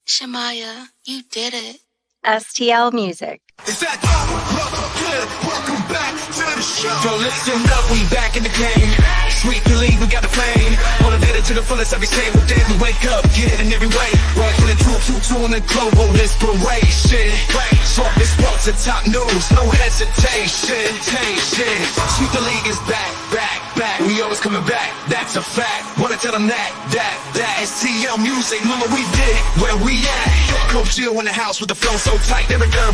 Shamaya, you did it. STL Music. Is that good? Welcome back to the show. So listen up, we back in the game. Sweet the league, we got the flame. Wanna get it to the fullest every single day. We wake up, get it in every way. Rifling it two on the global inspiration. Talk this sports and top news, no hesitation. Sweet the league is back. We always coming back, that's a fact. Wanna tell them that STL Music, mama, we did it, where we at? Coach Jill in the house with the flow so tight. Every girl,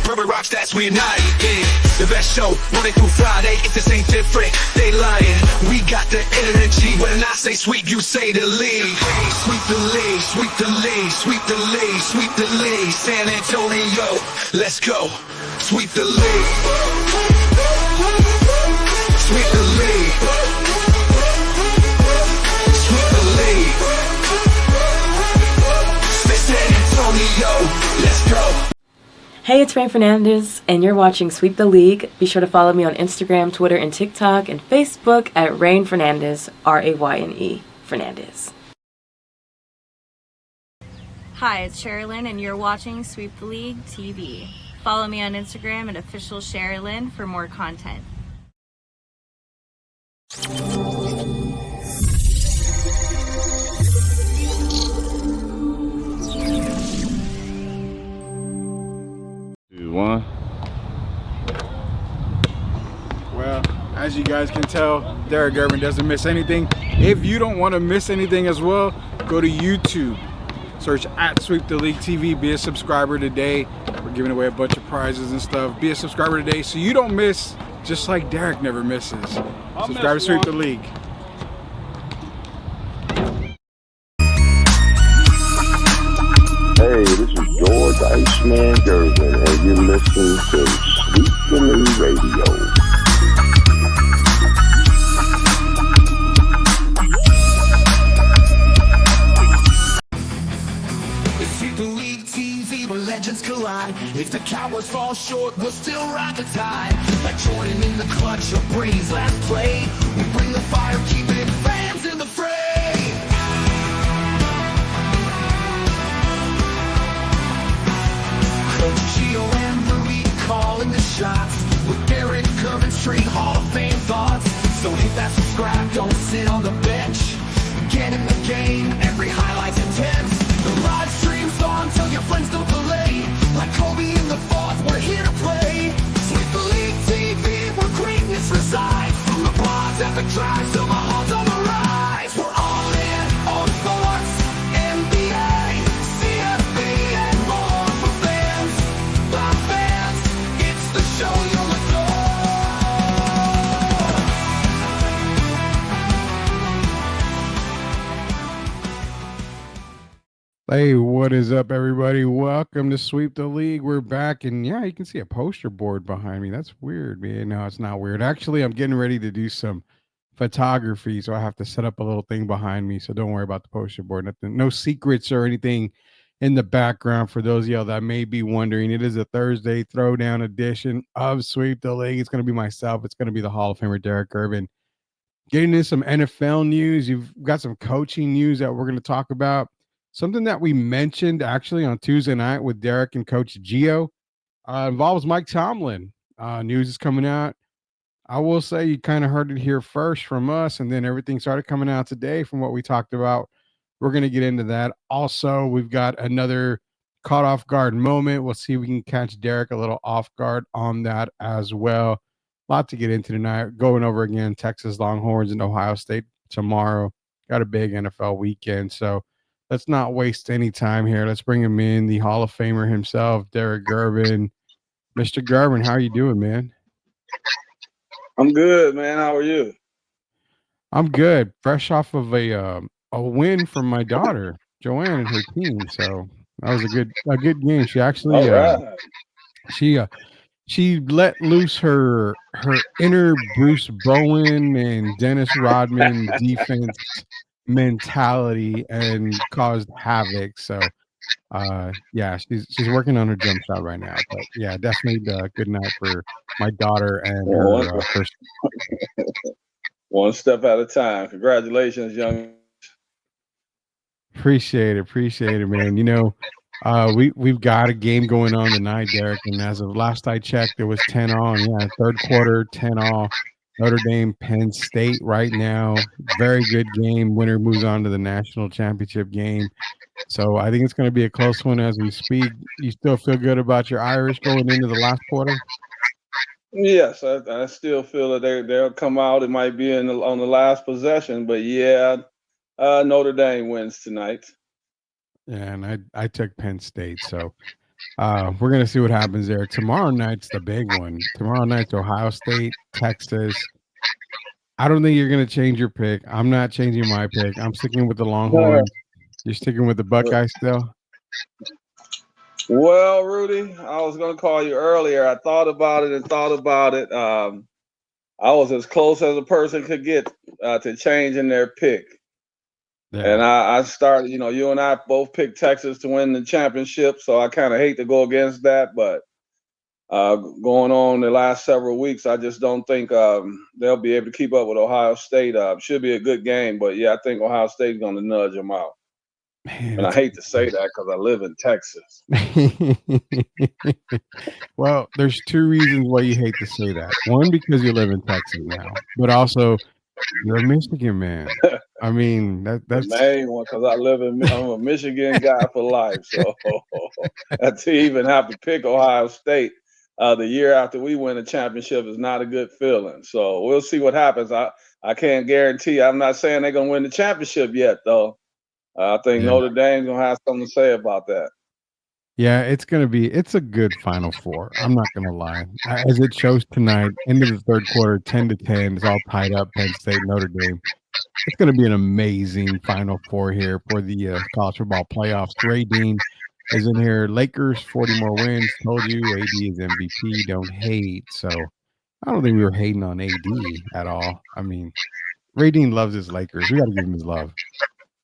Purple rock stats, we unite. Yeah, the best show, Monday through Friday. If this ain't different, they lying. We got the energy. When I say sweep, you say the league. Sweep the league, sweep the league, sweep the league, sweep the league. San Antonio, let's go. Sweep the league. Sweep the league. Sweep the league. San Antonio, let's go. Hey, it's Rain Fernandez, and you're watching Sweep the League. Be sure to follow me on Instagram, Twitter, and TikTok, and Facebook at Rain Fernandez, Rayne Fernandez. Hi, it's Sherilyn, and you're watching Sweep the League TV. Follow me on Instagram at official Sherilyn for more content. One. Well, as you guys can tell, Derek Gervin doesn't miss anything. If you don't want to miss anything as well, go to YouTube. Search at Sweep the League TV. Be a subscriber today. We're giving away a bunch of prizes and stuff. Be a subscriber today so you don't miss, just like Derek never misses. Subscribe to Sweep the League. Hey, this is George Iceman Gervin, and you're listening to Sweep the League Radio. Sweep the League TV, where legends collide. If the Cowboys fall short, we'll still ride the tide. Like Jordan in the clutch or Brady's last play, we bring the fire, keeping fans in the fray. Coach Gio and Rudy calling the shots, with Derek Gervin straight Hall of Fame thoughts. So hit that subscribe, don't sit on the bench. Get in the game, every highlight's intense. The live stream's on, tell your friends don't delay. Like Kobe in the fourth, we're here to play. Sweep the League TV, where greatness resides. From the blogs at the drives to my heart's on the rise. We're all in on sports, NBA, CFB, and more for fans. By fans, it's the show you'll adore. Hey, what is up, everybody? Welcome to Sweep the League. We're back, and yeah, you can see a poster board behind me. That's weird, man. No, it's not weird. Actually, I'm getting ready to do some photography, so I have to set up a little thing behind me. So don't worry about the poster board. Nothing, no secrets or anything in the background. For those of y'all that may be wondering, it is a Thursday Throwdown edition of Sweep the League. It's going to be myself. It's going to be the Hall of Famer Derek Gervin. Getting into some NFL news. You've got some coaching news that we're going to talk about. Something that we mentioned actually on Tuesday night with Derek and Coach Gio involves Mike Tomlin. News is coming out. I will say you kind of heard it here first from us, and then everything started coming out today from what we talked about. We're going to get into that. Also, we've got another caught off guard moment. We'll see if we can catch Derek a little off guard on that as well. A lot to get into tonight. Going over again, Texas Longhorns and Ohio State tomorrow. Got a big NFL weekend, so let's not waste any time here. Let's bring him in, the Hall of Famer himself, Derek Gervin. Mr. Gervin, how are you doing, man? I'm good, man. How are you? I'm good. Fresh off of a win from my daughter, Joanne, and her team. So that was a good game. She actually she let loose her inner Bruce Bowen and Dennis Rodman defense mentality and caused havoc. So yeah, she's working on her jump shot right now. But yeah, definitely a good night for my daughter and her first. One step at a time. Congratulations, young. Appreciate it, man. We've got a game going on tonight, Derek. And as of last I checked, there was 10 on. Yeah, third quarter, 10 all. Notre Dame, Penn State right now. Very good game. Winner moves on to the national championship game. So I think it's going to be a close one as we speak. You still feel good about your Irish going into the last quarter? Yes, I still feel that they'll come out. It might be on the last possession, but yeah, Notre Dame wins tonight. Yeah, and I took Penn State, so we're gonna see what happens there. Tomorrow night's the big one. Tomorrow night's Ohio State, Texas. I don't think you're gonna change your pick. I'm not changing my pick. I'm sticking with the Longhorns. You're sticking with the Buckeyes still? Well, Rudy, I was going to call you earlier. I thought about it. I was as close as a person could get to changing their pick. Yeah. And I started, you and I both picked Texas to win the championship, so I kind of hate to go against that. But going on the last several weeks, I just don't think they'll be able to keep up with Ohio State. Should be a good game, but yeah, I think Ohio State's going to nudge them out. Man, and I hate to say that because I live in Texas. Well, there's two reasons why you hate to say that. One, because you live in Texas now, but also you're a Michigan man. I mean, that's the main one because I'm a Michigan guy for life. So to even have to pick Ohio State the year after we win a championship is not a good feeling. So we'll see what happens. I can't guarantee. I'm not saying they're going to win the championship yet, though. I think Notre Dame's going to have something to say about that. Yeah, it's a good Final Four. I'm not going to lie. As it shows tonight, end of the third quarter, 10-10. It's all tied up, Penn State, Notre Dame. It's going to be an amazing Final Four here for the college football playoffs. Ray Dean is in here. Lakers, 40 more wins. Told you, AD is MVP. Don't hate. So I don't think we were hating on AD at all. I mean, Ray Dean loves his Lakers. We got to give him his love.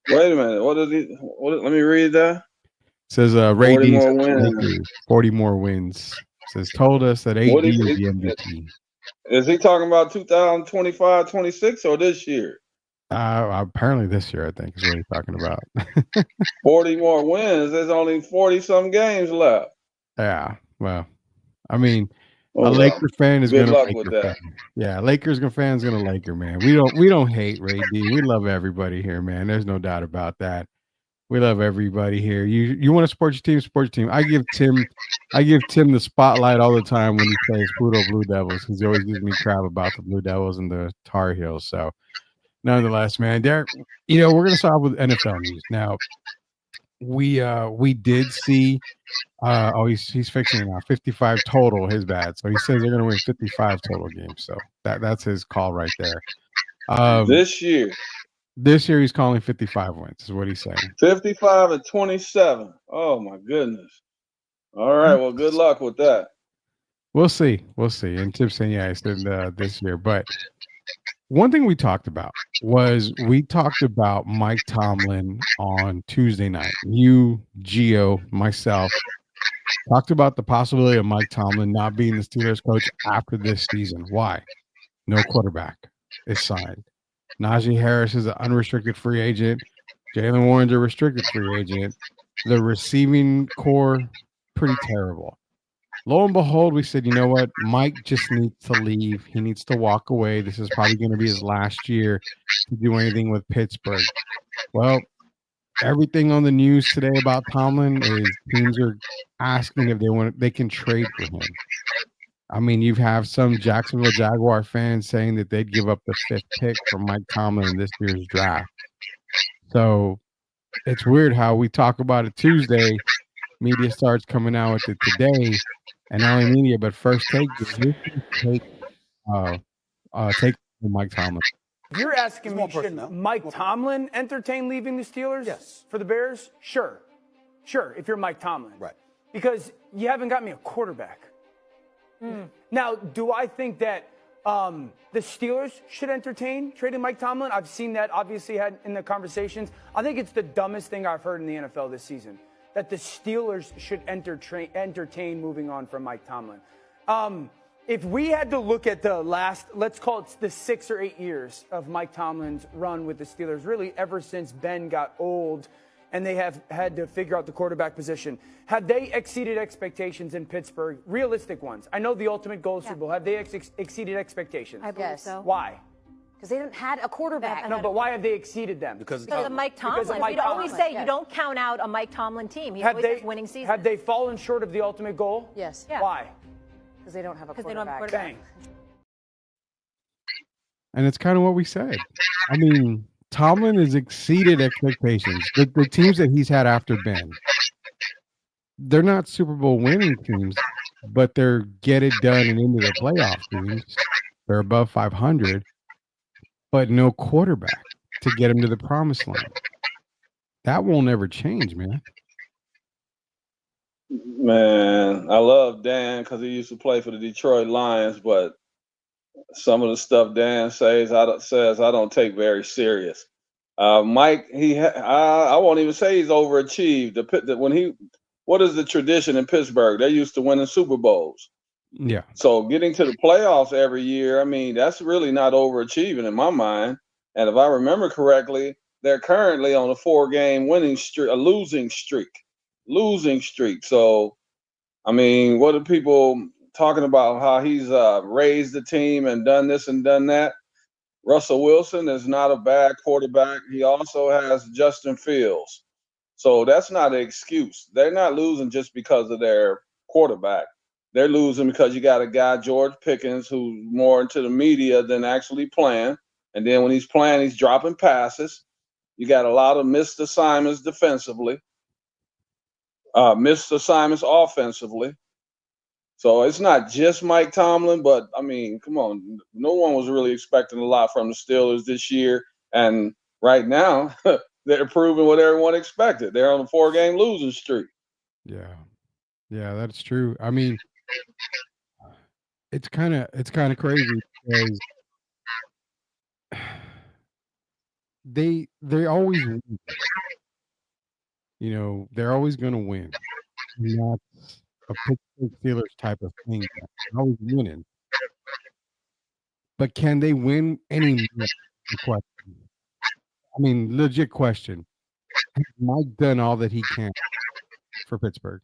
Wait a minute. Let me read that. It says Ray Dean's 40 more wins. It says told us that AD is the MVP. Is he talking about 2025, 26 or this year? Apparently this year, I think, is what he's talking about. 40 more wins. There's only 40-some games left. Yeah. Well, I mean, a Laker fan is going to Laker fan. Yeah, Lakers fan is going to Laker, man. We don't hate Ray D. We love everybody here, man. There's no doubt about that. We love everybody here. You want to support your team. I give Tim the spotlight all the time when he plays Pluto Blue Devils because he always gives me crap about the Blue Devils and the Tar Heels. So, nonetheless, man, Derek, we're going to start with NFL news now. We did see. He's fixing it now. 55 total. His bad. So he says they're going to win 55 total games. So that's his call right there. This year he's calling 55 wins. Is what he's saying. 55-27. Oh my goodness. All right. Well, good luck with that. We'll see. And Tim's saying, yeah, it's this year. But one thing we talked about was Mike Tomlin on Tuesday night. You, Gio, myself talked about the possibility of Mike Tomlin not being the Steelers coach after this season. Why? No quarterback is signed. Najee Harris is an unrestricted free agent. Jalen Warren's a restricted free agent. The receiving core, pretty terrible. Lo and behold, we said, you know what? Mike just needs to leave. He needs to walk away. This is probably going to be his last year to do anything with Pittsburgh. Well, everything on the news today about Tomlin is teams are asking if they can trade for him. I mean, you have some Jacksonville Jaguar fans saying that they'd give up the 5th pick for Mike Tomlin in this year's draft. So it's weird how we talk about it Tuesday. Media starts coming out with it today. And not only media, but First Take, take Mike Tomlin. You're asking me, should Mike Tomlin entertain leaving the Steelers? Yes. For the Bears? Sure, if you're Mike Tomlin. Right. Because you haven't got me a quarterback. Now, do I think that the Steelers should entertain trading Mike Tomlin? I've seen that obviously had in the conversations. I think it's the dumbest thing I've heard in the NFL this season, that the Steelers should entertain moving on from Mike Tomlin. If we had to look at the last, let's call it the 6 or 8 years of Mike Tomlin's run with the Steelers, really ever since Ben got old and they have had to figure out the quarterback position. Have they exceeded expectations in Pittsburgh? Realistic ones. I know the ultimate goal is Super Bowl. Have they exceeded expectations? I believe so. Why? Because they didn't had a quarterback. No, but why have they exceeded them? Because of Mike Tomlin. We'd always say you don't count out a Mike Tomlin team. He always has winning seasons. Have they fallen short of the ultimate goal? Yes. Yeah. Why? Because they don't have a quarterback. Bang. And it's kind of what we said. I mean, Tomlin has exceeded expectations. The teams that he's had after Ben, they're not Super Bowl winning teams, but they're get it done and into the playoff teams. They're above 500, but no quarterback to get him to the promised land. That will never change, man. Man, I love Dan because he used to play for the Detroit Lions, but some of the stuff Dan says I don't take very serious. Mike, I won't even say he's overachieved. What is the tradition in Pittsburgh? They used to win in Super Bowls. Yeah. So getting to the playoffs every year, I mean, that's really not overachieving in my mind. And if I remember correctly, they're currently on a 4-game losing streak. So, I mean, what are people talking about how he's raised the team and done this and done that? Russell Wilson is not a bad quarterback. He also has Justin Fields. So that's not an excuse. They're not losing just because of their quarterback. They're losing because you got a guy, George Pickens, who's more into the media than actually playing. And then when he's playing, he's dropping passes. You got a lot of missed assignments defensively, missed assignments offensively. So it's not just Mike Tomlin, but, I mean, come on. No one was really expecting a lot from the Steelers this year. And right now, they're proving what everyone expected. They're on a 4-game losing streak. Yeah. Yeah, that's true. I mean, it's kind of crazy because they always win. You know, they're always going to win. And that's a Pittsburgh Steelers type of thing. They're always winning. But can they win any more? The question. I mean, legit question. Has Mike done all that he can for Pittsburgh?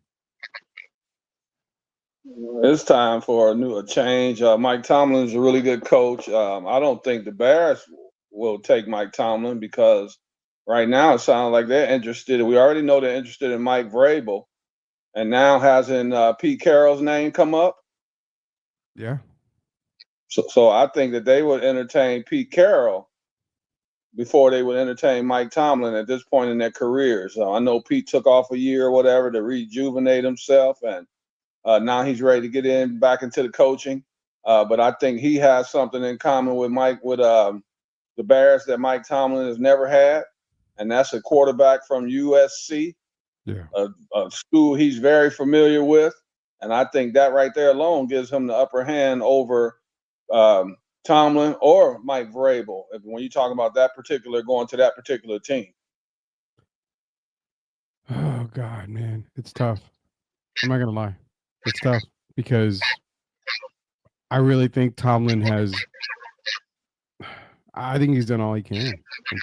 It's time for a change. Mike Tomlin's a really good coach. I don't think the Bears will take Mike Tomlin because right now it sounds like they're interested. We already know they're interested in Mike Vrabel. And now hasn't Pete Carroll's name come up? Yeah. So I think that they would entertain Pete Carroll before they would entertain Mike Tomlin at this point in their careers. I know Pete took off a year or whatever to rejuvenate himself, and now he's ready to get back into the coaching. But I think he has something in common with the Bears that Mike Tomlin has never had, and that's a quarterback from USC. Yeah. A school he's very familiar with. And I think that right there alone gives him the upper hand over Tomlin or Mike Vrabel when you talk about going to that particular team. Oh, God, man. It's tough. I'm not going to lie. It's tough because I really think Tomlin I think he's done all he can in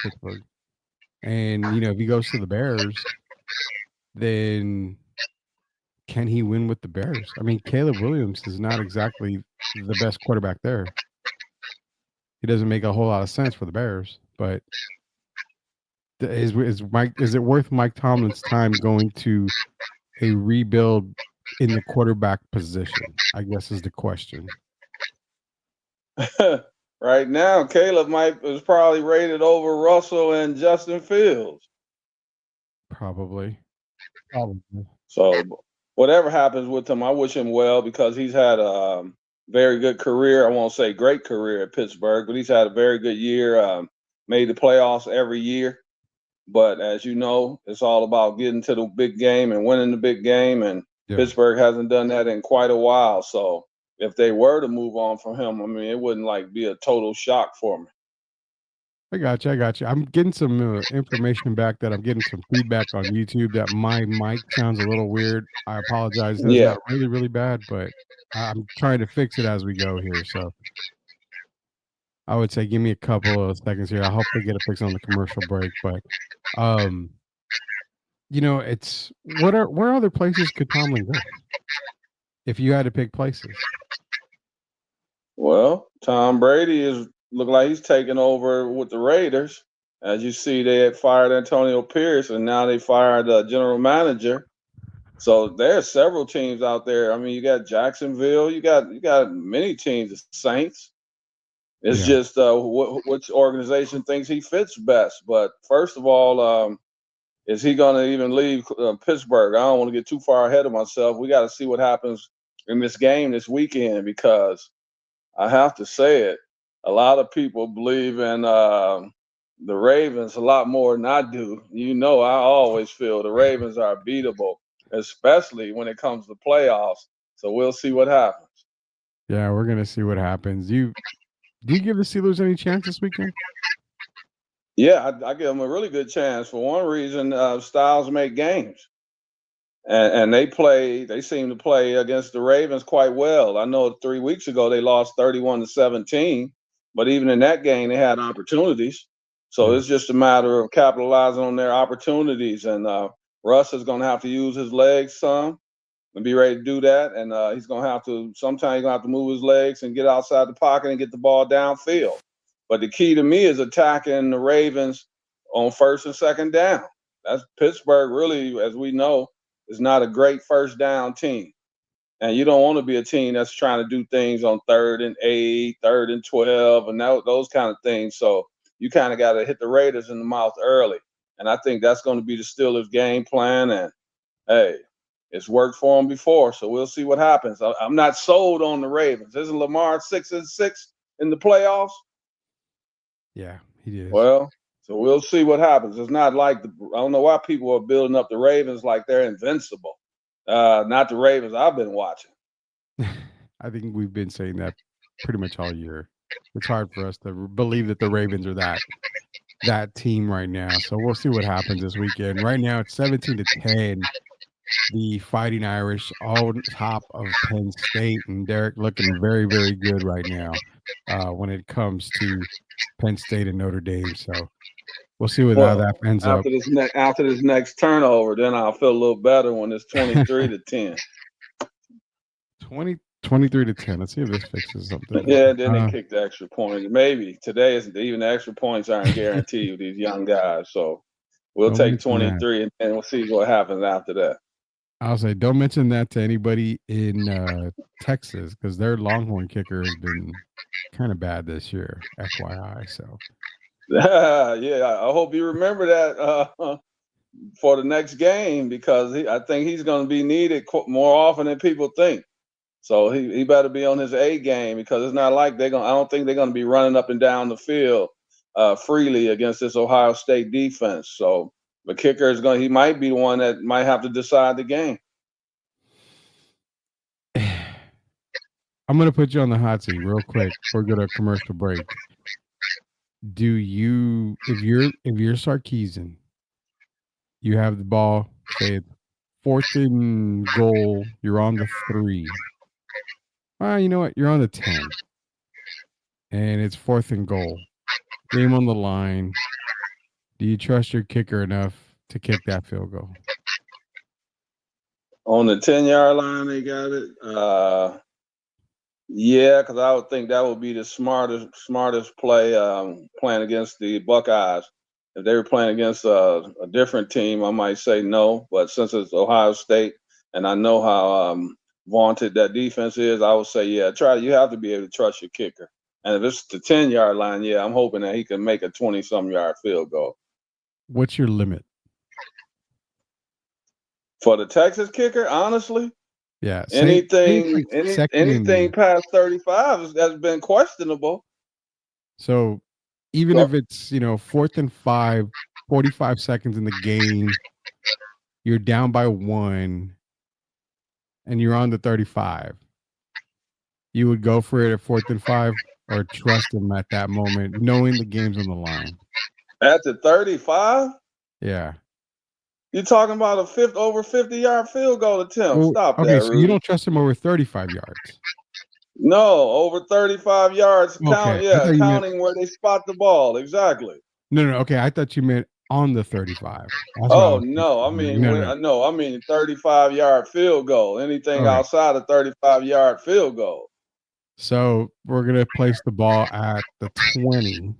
Pittsburgh. And, you know, if he goes to the Bears, then can he win with the Bears? I mean, Caleb Williams is not exactly the best quarterback there. He doesn't make a whole lot of sense for the Bears, but is it worth Mike Tomlin's time going to a rebuild in the quarterback position? I guess is the question. Right now, Caleb is probably rated over Russell and Justin Fields. Probably. So whatever happens with him, I wish him well because he's had a very good career. I won't say great career at Pittsburgh, but he's had a very good year, made the playoffs every year. But as you know, it's all about getting to the big game and winning the big game. And Pittsburgh hasn't done that in quite a while. So if they were to move on from him, I mean, it wouldn't be a total shock for me. I got you. I'm getting some information back that I'm getting some feedback on YouTube that my mic sounds a little weird. I apologize. That's not really, really bad, but I'm trying to fix it as we go here. So I would say give me a couple of seconds here. I'll hopefully get it fixed on the commercial break. But it's where other places could Tomlin go if you had to pick places? Well, Tom Brady look like he's taking over with the Raiders. As you see, they had fired Antonio Pierce, and now they fired the general manager. So there's several teams out there. I mean, you got Jacksonville, you got many teams. The Saints. It's just which organization thinks he fits best. But first of all, is he going to even leave Pittsburgh? I don't want to get too far ahead of myself. We got to see what happens in this game this weekend, because I have to say it, a lot of people believe in the Ravens a lot more than I do. I always feel the Ravens are beatable, especially when it comes to playoffs. So we'll see what happens. Yeah, we're gonna see what happens. Do you give the Steelers any chance this weekend? Yeah, I give them a really good chance. For one reason, styles make games. And they seem to play against the Ravens quite well. I know 3 weeks ago they lost 31-17, but even in that game they had opportunities. So it's just a matter of capitalizing on their opportunities. And Russ is going to have to use his legs some and be ready to do that. And sometimes he's going to have to move his legs and get outside the pocket and get the ball downfield. But the key to me is attacking the Ravens on first and second down. That's Pittsburgh, really, as we know, is not a great first down team. And you don't want to be a team that's trying to do things on 3rd and 8, 3rd and 12, and those kind of things. So you kind of got to hit the Raiders in the mouth early. And I think that's going to be the Steelers' game plan. And, hey, it's worked for them before, so we'll see what happens. I'm not sold on the Ravens. Isn't Lamar 6-6 in the playoffs? Yeah, he is. Well, so we'll see what happens. It's not like I don't know why people are building up the Ravens like they're invincible. Not the Ravens I've been watching. I think we've been saying that pretty much all year. It's hard for us to believe that the Ravens are that team right now. So we'll see what happens this weekend. Right now it's 17-10. The Fighting Irish on top of Penn State, and Derek looking very, very good right now when it comes to Penn State and Notre Dame. So we'll see how that ends up. After this next turnover, then I'll feel a little better when it's 23-10. 23-10. Let's see if this fixes something. Yeah, then they kick the extra point. Maybe today even the extra points aren't guaranteed with these young guys. So we'll take 23 and we'll see what happens after that. I'll say, don't mention that to anybody in Texas, because their Longhorn kicker has been kind of bad this year, FYI. So, yeah, I hope you remember that for the next game, because I think he's going to be needed more often than people think. So he better be on his A game, because it's not like I don't think they're going to be running up and down the field freely against this Ohio State defense. So the kicker he might be the one that might have to decide the game. I'm going to put you on the hot seat real quick before we go to a commercial break. If you're Sarkisian, you have the ball, say it's 4th and goal, you're on the 3. You know what? You're on the 10. And it's 4th and goal. Game on the line. Do you trust your kicker enough to kick that field goal? On the 10-yard line, they got it. Yeah, because I would think that would be the smartest play playing against the Buckeyes. If they were playing against a different team, I might say no. But since it's Ohio State, and I know how vaunted that defense is, I would say, yeah, you have to be able to trust your kicker. And if it's the 10-yard line, yeah, I'm hoping that he can make a 20-some yard field goal. What's your limit? For the Texas kicker, honestly? Yeah. Anything past 35 has been questionable. So even if it's, 4th and 5, 45 seconds in the game, you're down by 1, and you're on the 35, you would go for it at 4th and 5, or trust him at that moment, knowing the game's on the line? At the 35? Yeah. You're talking about over 50-yard field goal attempt. Stop that, Okay, so Rudy. you don't trust him over 35 yards? No, over 35 yards. Okay. Counting where they spot the ball. Exactly. No. Okay, I thought you meant on the 35. No, I mean, no, I mean 35-yard field goal. Anything outside of 35-yard field goal. So we're gonna place the ball at the 20.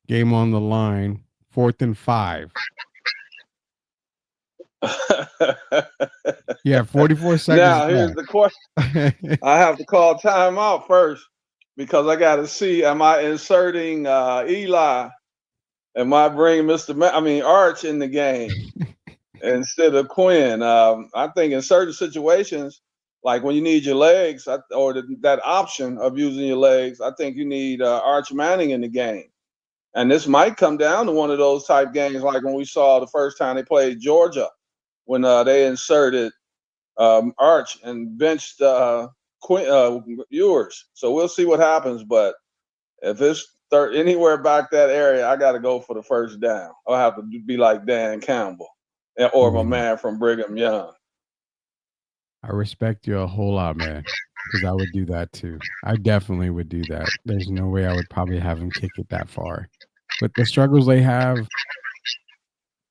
Game on the line. 4th and 5. Yeah, 44 seconds. Now here's the question. I have to call timeout first because I got to see: am I inserting Eli? Am I bringing Arch in the game instead of Quinn? I think in certain situations, like when you need your legs that option of using your legs, I think you need Arch Manning in the game. And this might come down to one of those type games like when we saw the first time they played Georgia when they inserted Arch and benched Ewers. So we'll see what happens. But if it's anywhere back that area, I got to go for the first down. I'll have to be like Dan Campbell or my man from Brigham Young. I respect you a whole lot, man, because I would do that too. I definitely would do that. There's no way I would probably have him kick it that far. But the struggles they have,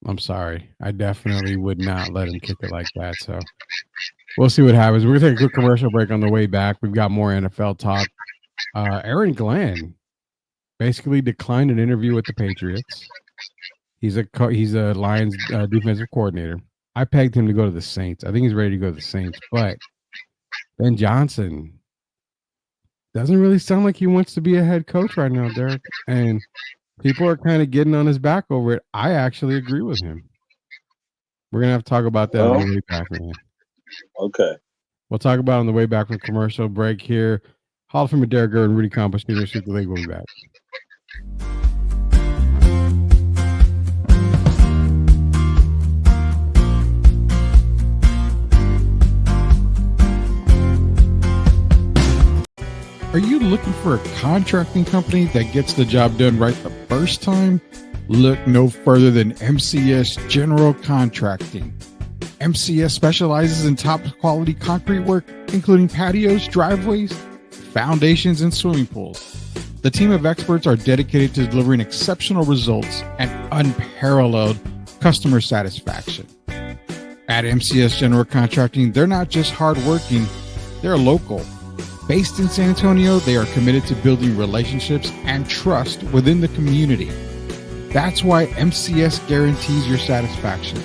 I'm sorry. I definitely would not let him kick it like that. So we'll see what happens. We're going to take a quick commercial break on the way back. We've got more NFL talk. Aaron Glenn basically declined an interview with the Patriots. He's a Lions defensive coordinator. I pegged him to go to the Saints. I think he's ready to go to the Saints. But Ben Johnson doesn't really sound like he wants to be a head coach right now, Derek. And people are kind of getting on his back over it. I actually agree with him. We're going to have to talk about that on the way back, man. Okay. We'll talk about it on the way back from commercial break here. Hall of Famer Derek Gerr and Rudy Campos Jr. Sweep the League. We'll be back. Are you looking for a contracting company that gets the job done right the first time? Look no further than MCS General Contracting. MCS specializes in top quality concrete work, including patios, driveways, foundations, and swimming pools. The team of experts are dedicated to delivering exceptional results and unparalleled customer satisfaction. At MCS General Contracting, they're not just hardworking, they're local. Based in San Antonio, they are committed to building relationships and trust within the community. That's why MCS guarantees your satisfaction.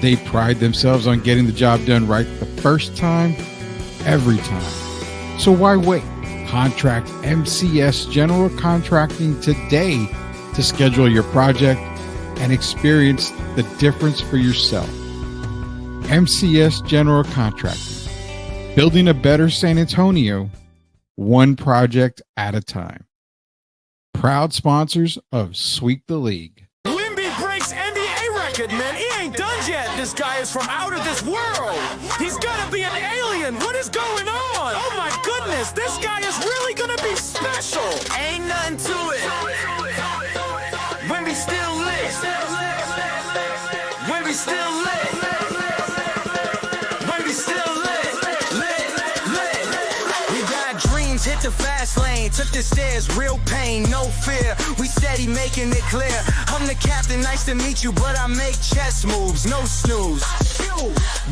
They pride themselves on getting the job done right the first time, every time. So why wait? Contract MCS General Contracting today to schedule your project and experience the difference for yourself. MCS General Contracting. Building a better San Antonio, one project at a time. Proud sponsors of Sweep the League. Wimby breaks NBA record, man. He ain't done yet. This guy is from out of this world. He's gotta be an alien. What is going on? Oh my goodness, this guy is really gonna be special. Ain't nothing to it. Wimby still lit. Wimby still lit. Wimby still lit. Hit the fast lane, took the stairs, real pain, no fear. We steady making it clear. I'm the captain, nice to meet you, but I make chess moves, no snooze.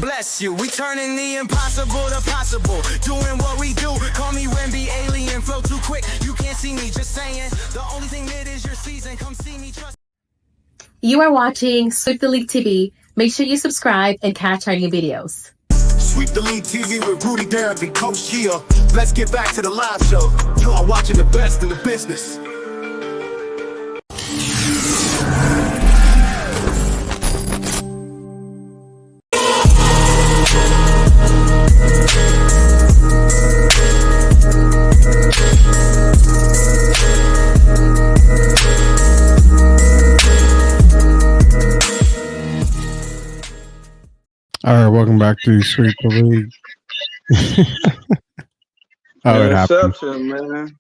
Bless you, we turning the impossible to possible. Doing what we do, call me Wemby alien, flow too quick. You can't see me, just saying. The only thing that is your season, come see me, trust. You are watching Sweep the League TV. Make sure you subscribe and catch our new videos. Sweep the League TV with Rudy, Derek, and Coach Gia. Let's get back to the live show. You are watching the best in the business. All right, welcome back to Sweep the League. Interception, man.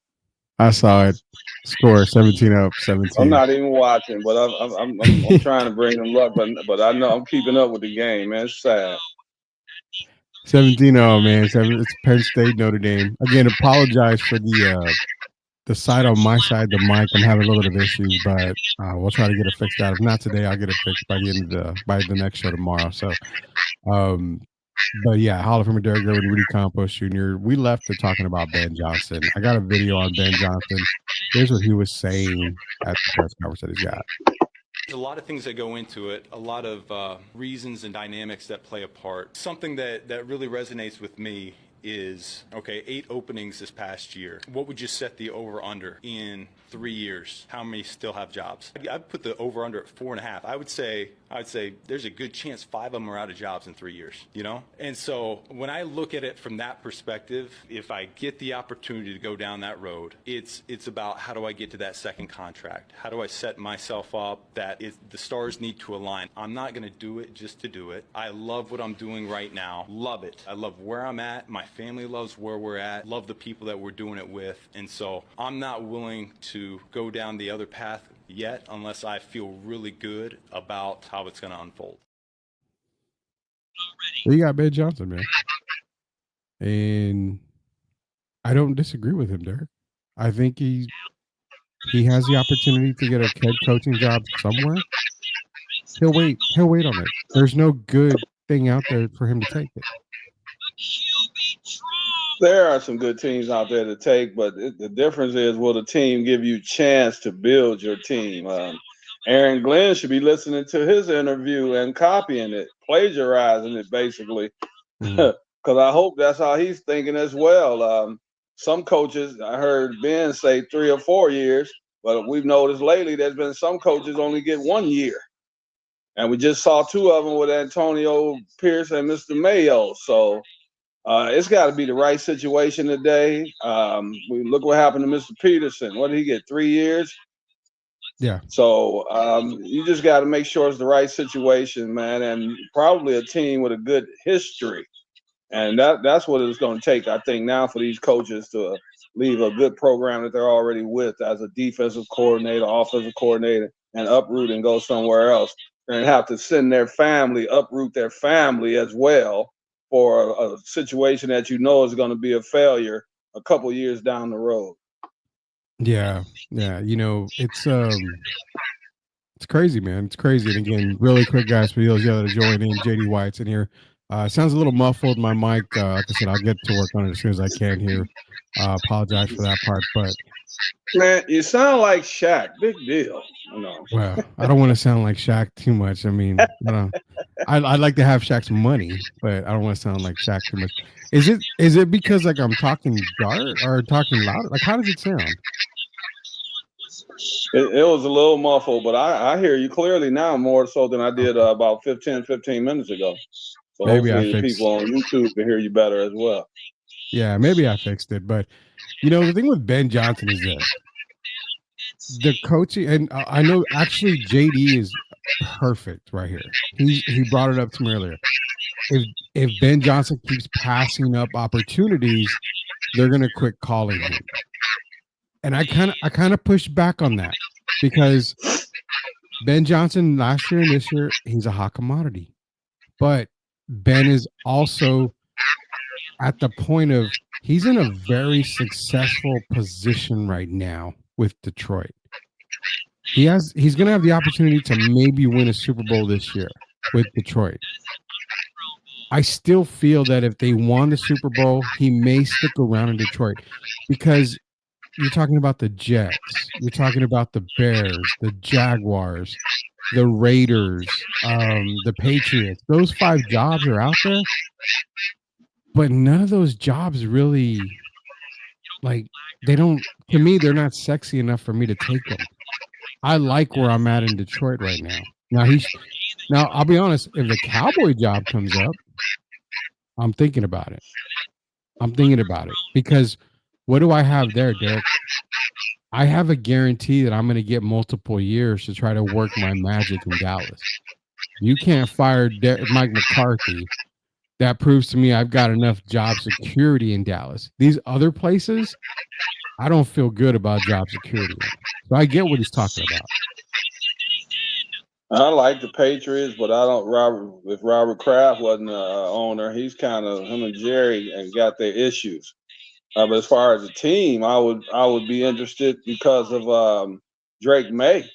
I saw it. Score 17-up, 17. I'm not even watching, but I'm trying to bring them luck, but I know I'm keeping up with the game, man. It's sad. 17-0, man. It's Penn State, Notre Dame. Again, apologize for the the side on my side, the mic, I'm having a little bit of issues, but we'll try to get it fixed out. If not today, I'll get it fixed by the end of by the next show tomorrow. So, but yeah, Holler from a Derek and Rudy Campos Jr. We left it talking about Ben Johnson. I got a video on Ben Johnson. Here's what he was saying at the press conference that he's got. There's a lot of things that go into it, a lot of reasons and dynamics that play a part. Something that really resonates with me is, okay, 8 openings this past year. What would you set the over-under in 3 years? How many still have jobs? I'd put the over-under at 4.5. I would say there's a good chance 5 of them are out of jobs in 3 years, you know? And so when I look at it from that perspective, if I get the opportunity to go down that road, it's about how do I get to that second contract? How do I set myself up that the stars need to align? I'm not going to do it just to do it. I love what I'm doing right now. Love it. I love where I'm at. My family loves where we're at. Love the people that we're doing it with. And so I'm not willing to go down the other path yet unless I feel really good about how it's going to unfold. You got Ben Johnson, man. And I don't disagree with him, Derek. I think he has the opportunity to get a head coaching job somewhere. He'll wait on it. There's no good thing out there for him to take it. There are some good teams out there to take, but the difference is, will the team give you a chance to build your team? Aaron Glenn should be listening to his interview and copying it, plagiarizing it, basically, because I hope that's how he's thinking as well. Some coaches, I heard Ben say 3 or 4 years, but we've noticed lately there's been some coaches only get 1 year. And we just saw 2 of them with Antonio Pierce and Mr. Mayo. So it's got to be the right situation today. We look what happened to Mr. Peterson. What did he get, 3 years? Yeah. So you just got to make sure it's the right situation, man, and probably a team with a good history. And that's what it's going to take, I think, now for these coaches to leave a good program that they're already with as a defensive coordinator, offensive coordinator, and uproot and go somewhere else. And have to send their family, uproot their family as well for a situation that you know is going to be a failure a couple years down the road. Yeah. You know, it's crazy, man. It's crazy. And again, really quick, guys, for those that are joining in, JD White's in here. Sounds a little muffled. My mic, like I said, I'll get to work on it as soon as I can here. Apologize for that part, but man, you sound like Shaq. Big deal. Well, I don't want to sound like Shaq too much. I mean, I'd like to have Shaq's money, but I don't want to sound like Shaq too much. Is it because like I'm talking dark or talking loud? Like, how does it sound? It was a little muffled, but I hear you clearly now more so than I did about 15 minutes ago. So maybe hopefully the people on YouTube can hear you better as well. Yeah, maybe I fixed it. But, you know, the thing with Ben Johnson is this. The coaching, and I know actually JD is perfect right here. He brought it up to me earlier. If Ben Johnson keeps passing up opportunities, they're going to quit calling him. And I kind of pushed back on that because Ben Johnson last year and this year, he's a hot commodity. But Ben is also at the point of he's in a very successful position right now with Detroit. He's going to have the opportunity to maybe win a Super Bowl this year with Detroit. I still feel that if they won the Super Bowl, he may stick around in Detroit because you're talking about the Jets, you're talking about the Bears, the Jaguars, the Raiders, the Patriots. Those 5 jobs are out there, but none of those jobs really, like, they don't, to me, they're not sexy enough for me to take them. I like where I'm at in Detroit right now. Now I'll be honest, if the Cowboy job comes up, I'm thinking about it. Because what do I have there, Derek? I have a guarantee that I'm going to get multiple years to try to work my magic in Dallas. You can't fire Mike McCarthy. That proves to me I've got enough job security in Dallas. These other places, I don't feel good about job security. So I get what he's talking about. I like the Patriots, but I don't. If Robert Kraft wasn't the owner, he's kind of him and Jerry and got their issues. But as far as a team, I would be interested because of Drake May,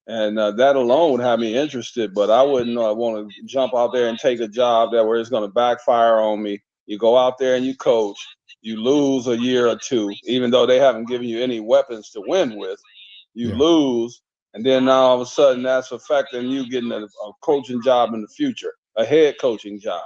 and that alone would have me interested. But I wouldn't want to jump out there and take a job that where it's going to backfire on me. You go out there and you coach, you lose a year or two, even though they haven't given you any weapons to win with. You lose, and then now all of a sudden that's affecting you getting a coaching job in the future, a head coaching job.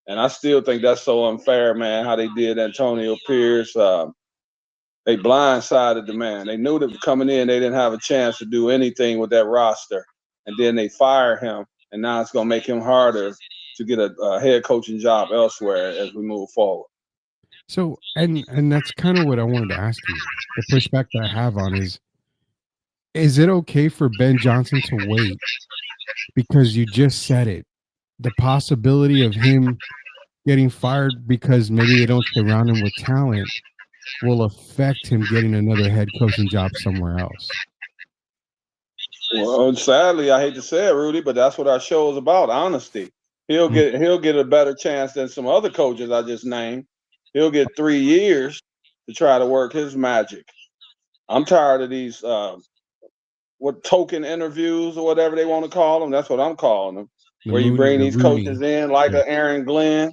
And I still think that's so unfair, man, how they did Antonio Pierce. They blindsided the man. They knew that coming in, they didn't have a chance to do anything with that roster. And then they fire him, and now it's going to make him harder to get a head coaching job elsewhere as we move forward. So, and that's kind of what I wanted to ask you. The pushback that I have on is it okay for Ben Johnson to wait? Because you just said it. The possibility of him getting fired because maybe they don't surround him with talent will affect him getting another head coaching job somewhere else. Well, sadly, I hate to say it, Rudy, but that's what our show is about, honesty. He'll get a better chance than some other coaches I just named. He'll get 3 years to try to work his magic. I'm tired of these what token interviews or whatever they want to call them. That's what I'm calling them. Where you bring these coaches in like a Aaron Glenn,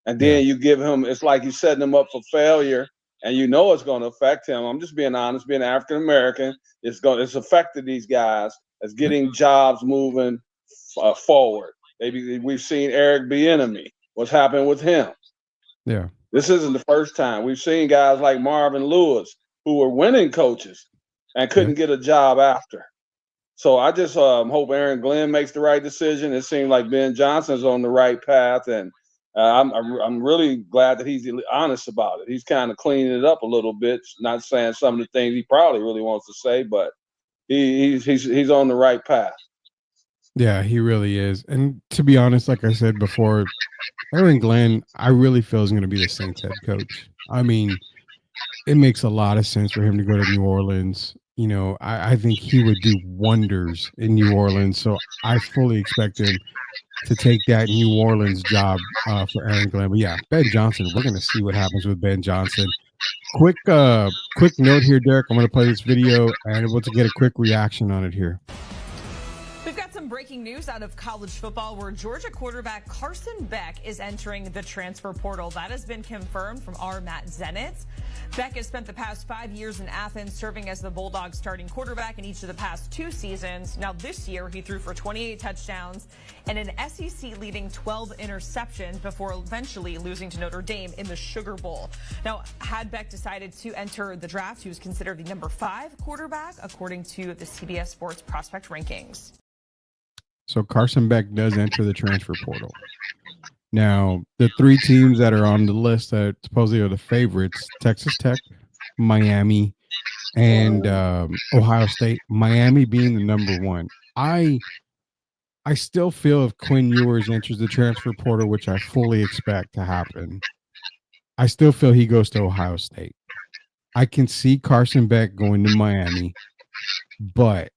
and then you give him, it's like you're setting him up for failure, and you know it's going to affect him. I'm just being honest, being African American, it's affected these guys as getting jobs moving forward. Maybe we've seen Eric Bieniemy. What's happened with him? Yeah. This isn't the first time. We've seen guys like Marvin Lewis who were winning coaches and couldn't get a job after. So I just hope Aaron Glenn makes the right decision. It seems like Ben Johnson's on the right path, and I'm really glad that he's honest about it. He's kind of cleaning it up a little bit, not saying some of the things he probably really wants to say, but he's on the right path. Yeah, he really is. And to be honest, like I said before, Aaron Glenn, I really feel is going to be the Saints head coach. I mean, it makes a lot of sense for him to go to New Orleans. You know, I think he would do wonders in New Orleans. So I fully expect him to take that New Orleans job for Aaron Glenn. But yeah, Ben Johnson, we're going to see what happens with Ben Johnson. Quick note here, Derek. I'm going to play this video and we'll get a quick reaction on it here. We've got some breaking news out of college football where Georgia quarterback Carson Beck is entering the transfer portal. That has been confirmed from our Matt Zenitz. Beck has spent the past 5 years in Athens serving as the Bulldogs starting quarterback in each of the past 2 seasons. Now this year he threw for 28 touchdowns and an SEC leading 12 interceptions before eventually losing to Notre Dame in the Sugar Bowl. Now had Beck decided to enter the draft, he was considered the number 5 quarterback according to the CBS Sports prospect rankings. So Carson Beck does enter the transfer portal. Now, the 3 teams that are on the list that supposedly are the favorites, Texas Tech, Miami, and Ohio State. Miami being the number 1. I still feel if Quinn Ewers enters the transfer portal, which I fully expect to happen, I still feel he goes to Ohio State. I can see Carson Beck going to Miami, but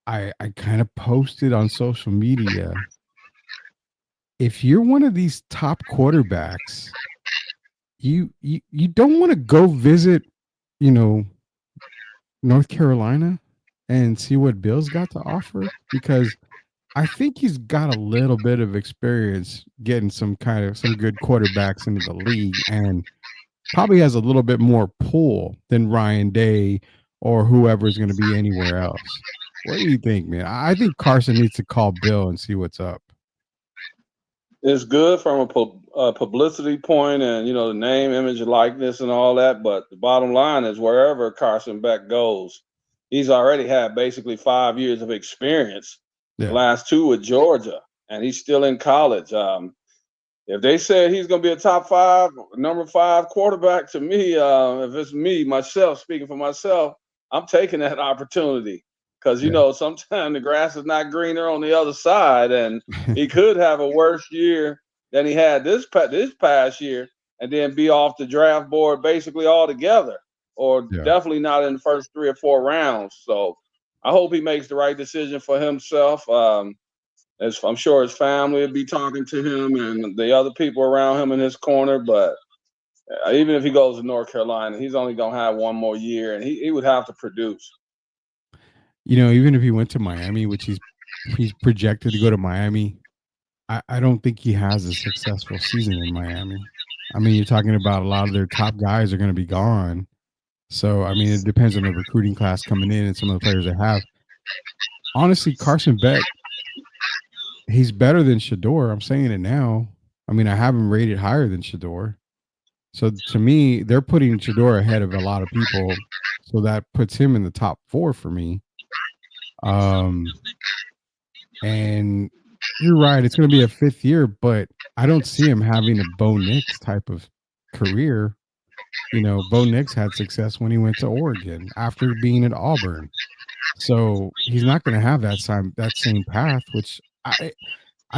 I kind of posted on social media, if you're one of these top quarterbacks, you don't want to go visit, North Carolina and see what Bill's got to offer, because I think he's got a little bit of experience getting some good quarterbacks into the league and probably has a little bit more pull than Ryan Day or whoever's going to be anywhere else. What do you think, man? I think Carson needs to call Bill and see what's up. It's good from a publicity point and, the name, image, likeness and all that. But the bottom line is wherever Carson Beck goes, he's already had basically 5 years of experience, the last 2 with Georgia, and he's still in college. If they said he's going to be a top 5, number 5 quarterback, to me, if it's me, myself, speaking for myself, I'm taking that opportunity. Because, sometimes the grass is not greener on the other side, and he could have a worse year than he had this past year and then be off the draft board basically altogether, or definitely not in the first 3 or 4 rounds. So I hope he makes the right decision for himself. As I'm sure his family will be talking to him and the other people around him in his corner, but Even if he goes to North Carolina, he's only going to have one more year, and he would have to produce. Even if he went to Miami, which he's projected to go to Miami, I don't think he has a successful season in Miami. I mean, you're talking about a lot of their top guys are going to be gone. So, I mean, it depends on the recruiting class coming in and some of the players they have. Honestly, Carson Beck, he's better than Shador. I'm saying it now. I mean, I have him rated higher than Shador. So to me, they're putting Shador ahead of a lot of people. So that puts him in the top 4 for me. And you're right. It's going to be a 5th year, but I don't see him having a Bo Nix type of career. Bo Nix had success when he went to Oregon after being at Auburn. So he's not going to have that same path, which I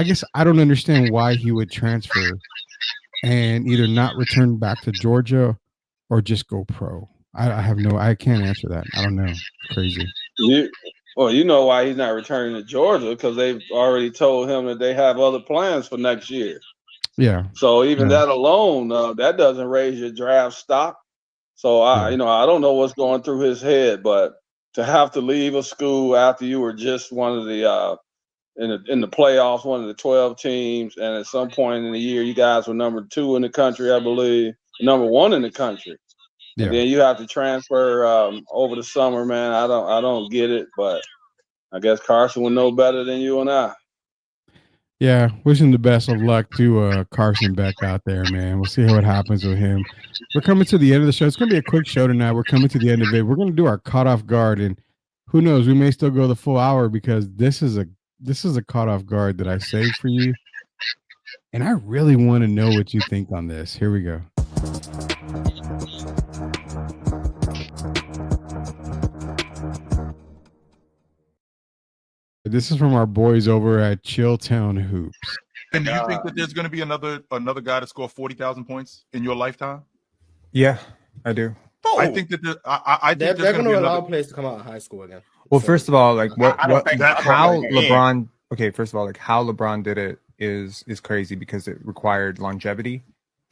guess I don't understand why he would transfer and either not return back to Georgia or just go pro. I can't answer that. I don't know. It's crazy. Well, you know why he's not returning to Georgia, because they've already told him that they have other plans for next year. Yeah. So even that alone, that doesn't raise your draft stock. So I don't know what's going through his head, but to have to leave a school after you were just one of the in the playoffs, one of the 12 teams, and at some point in the year, you guys were number 2 in the country, I believe, number 1 in the country. Yeah. And then you have to transfer over the summer, man. I don't get it, but I guess Carson would know better than you and I. Yeah, wishing the best of luck to Carson Beck out there, man. We'll see what happens with him. We're coming to the end of the show. It's going to be a quick show tonight. We're coming to the end of it. We're going to do our caught off guard, and who knows, we may still go the full hour because this is a caught off guard that I saved for you, and I really want to know what you think on this. Here we go. This is from our boys over at Chilltown Hoops. And do you think that there's going to be another guy to score 40,000 points in your lifetime? Yeah, I do. I think that they're going to allow players to come out of high school again. Well, first of all, like how LeBron did it is crazy because it required longevity.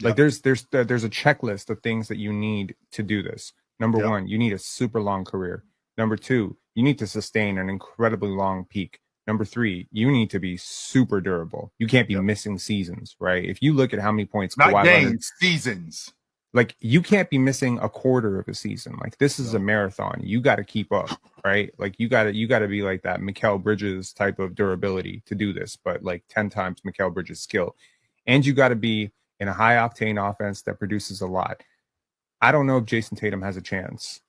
Like there's a checklist of things that you need to do this. Number 1, you need a super long career. Number 2, you need to sustain an incredibly long peak. Number 3, you need to be super durable. You can't be missing seasons, right? If you look at how many points Kawhi Leonard, seasons. Like you can't be missing a quarter of a season. Like this is a marathon. You got to keep up, right? Like you got to be like that Mikal Bridges type of durability to do this, but like 10 times Mikal Bridges' skill. And you got to be in a high octane offense that produces a lot. I don't know if Jason Tatum has a chance,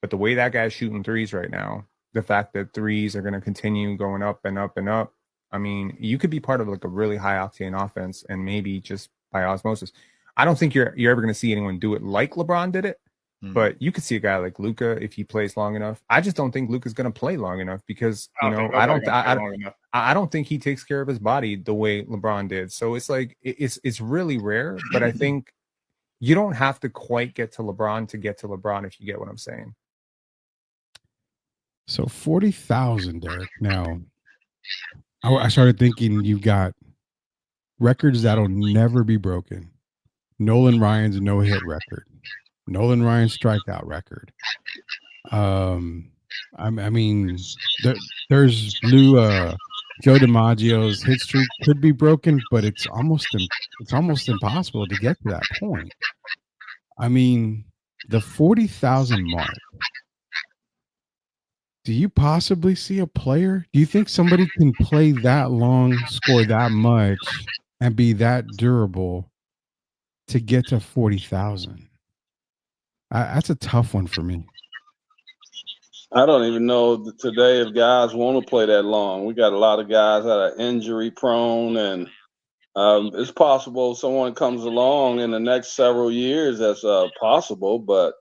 but the way that guy's shooting threes right now, the fact that threes are going to continue going up and up and up. I mean, you could be part of like a really high octane offense and maybe just by osmosis. I don't think you're ever going to see anyone do it like LeBron did it, but you could see a guy like Luka if he plays long enough. I just don't think Luka's going to play long enough because I don't think he takes care of his body the way LeBron did. So it's like it's really rare, but I think you don't have to quite get to LeBron to get to LeBron if you get what I'm saying. So 40,000, Derek. Now, I started thinking you've got records that'll never be broken. Nolan Ryan's no-hit record. Nolan Ryan's strikeout record. I mean, there's Joe DiMaggio's hit streak could be broken, but it's almost impossible to get to that point. I mean, the 40,000 mark. Do you possibly see a player? Do you think somebody can play that long, score that much, and be that durable to get to 40,000? That's a tough one for me. I don't even know today if guys want to play that long. We got a lot of guys that are injury prone, and it's possible someone comes along in the next several years that's possible, but